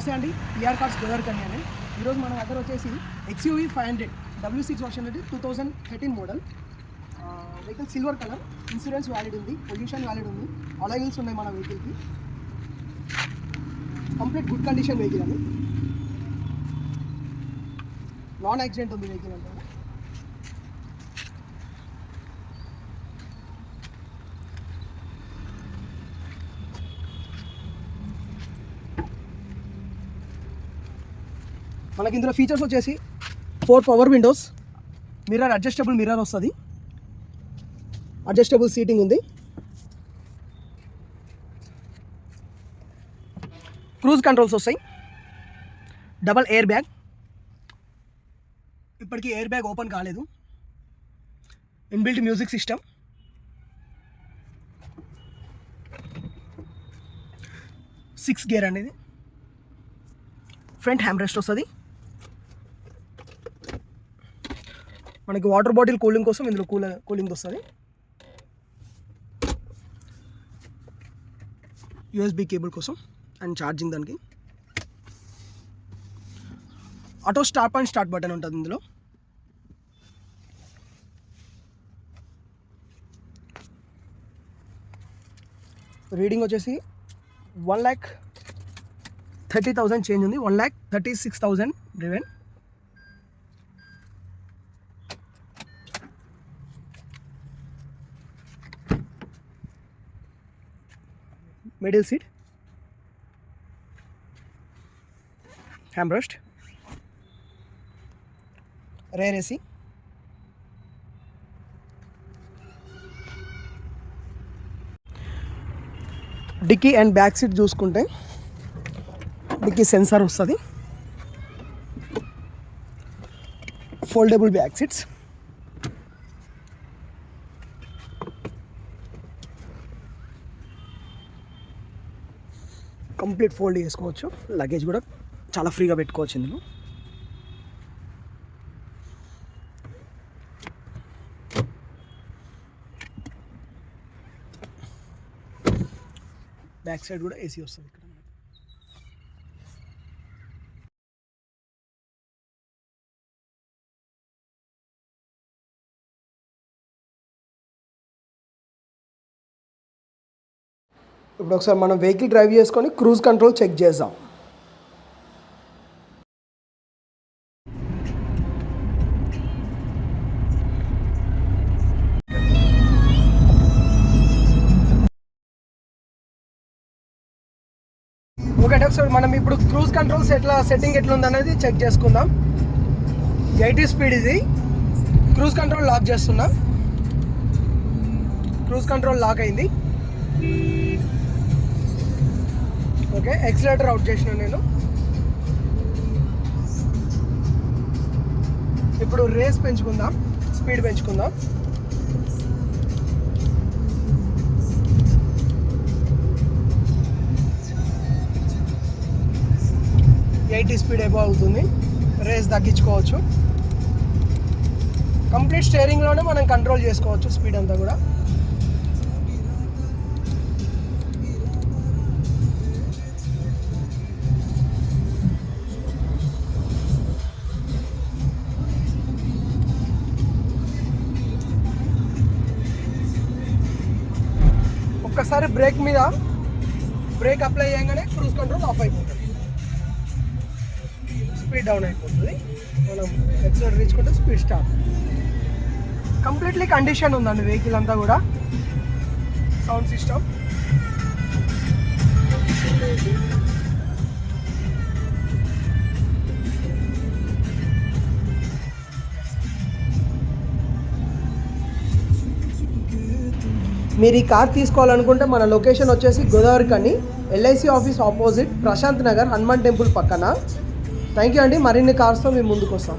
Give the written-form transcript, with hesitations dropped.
నమస్తే అండి, ER cars Godavari కన్య అని. ఈరోజు మన దగ్గర వచ్చేసి XUV 500 W6 వర్షన్ అనేది 2013 model. Vehicle silver colour, insurance valid ఉంది, పొల్యూషన్ వ్యాలిడ్ ఉంది, అలాయ్ వీల్స్ ఉన్నాయి మన వెహికల్కి. కంప్లీట్ గుడ్ కండిషన్ వెహికల్ అని, నాన్ యాక్సిడెంట్ ఉంది వెహికల్ అంటే. మనకి ఇందులో ఫీచర్స్ వచ్చేసి 4 power Windows, mirror adjustable mirror వస్తుంది, అడ్జస్టబుల్ సీటింగ్ ఉంది, క్రూజ్ కంట్రోల్స్ వస్తాయి, డబల్ ఎయిర్ బ్యాగ్, ఇప్పటికీ ఎయిర్ బ్యాగ్ ఓపెన్ కాలేదు, inbuilt music system, six gear అనేది, ఫ్రంట్ హ్యాండ్ రెస్ట్ వస్తుంది. మనకి వాటర్ బాటిల్ కూలింగ్ కోసం ఇందులో కూలింగ్ వస్తుంది. USB కేబుల్ కోసం అండ్ ఛార్జింగ్ దానికి. Auto stop and start button ఉంటుంది ఇందులో. రీడింగ్ వచ్చేసి 1,30,000 చేంజ్ ఉంది, 1,36,000 driven. Middle seat, hand rest, rear AC, dickey and back seat చూసుకుంటే డిక్కీ సెన్సార్ వస్తుంది, foldable back seats, complete fold చేసుకోవచ్చు, లగేజ్ కూడా చాలా ఫ్రీగా పెట్టుకోవచ్చు ఇందులో. బ్యాక్ సైడ్ కూడా AC వస్తుంది ఇక్కడ. ఇప్పుడు ఒకసారి మనం వెహికల్ డ్రైవ్ చేసుకొని క్రూజ్ కంట్రోల్ చెక్ చేద్దాం. ఓకే, ఒకసారి మనం ఇప్పుడు క్రూజ్ కంట్రోల్స్ సెట్టింగ్ ఎట్లా ఉందనేది చెక్ చేసుకుందాం. 80 స్పీడ్ ఇది. క్రూజ్ కంట్రోల్ లాక్ చేస్తున్నా. క్రూజ్ కంట్రోల్ లాక్ అయింది. ఓకే, ఎక్సిలేటర్ అవుట్ చేసిన నేను. ఇప్పుడు రేస్ పెంచుకుందాం, స్పీడ్ పెంచుకుందాం. ఎయిటీ స్పీడ్ ఎబో అవుతుంది. రేస్ తగ్గించుకోవచ్చు. కంప్లీట్ స్టీరింగ్లోనే మనం కంట్రోల్ చేసుకోవచ్చు స్పీడ్ అంతా కూడా. ఒక్కసారి బ్రేక్ అప్లై చేయగానే క్రూజ్ కంట్రోల్ ఆఫ్ అయిపోతుంది, స్పీడ్ డౌన్ అయిపోతుంది. మనం ఎక్సిలేటర్ తీసుకుంటే స్పీడ్ స్టార్ట్. కంప్లీట్లీ కండిషన్ ఉందండి వెహికల్ అంతా కూడా. సౌండ్ సిస్టమ్, మీరు ఈ కార్ తీసుకోవాలనుకుంటే మన లొకేషన్ వచ్చేసి గోదావరి కని, LIC office opposite, Prashant Nagar, Hanuman temple పక్కన. థ్యాంక్ యూ అండి. మరిన్ని కార్స్తో మేము ముందుకు వస్తాం.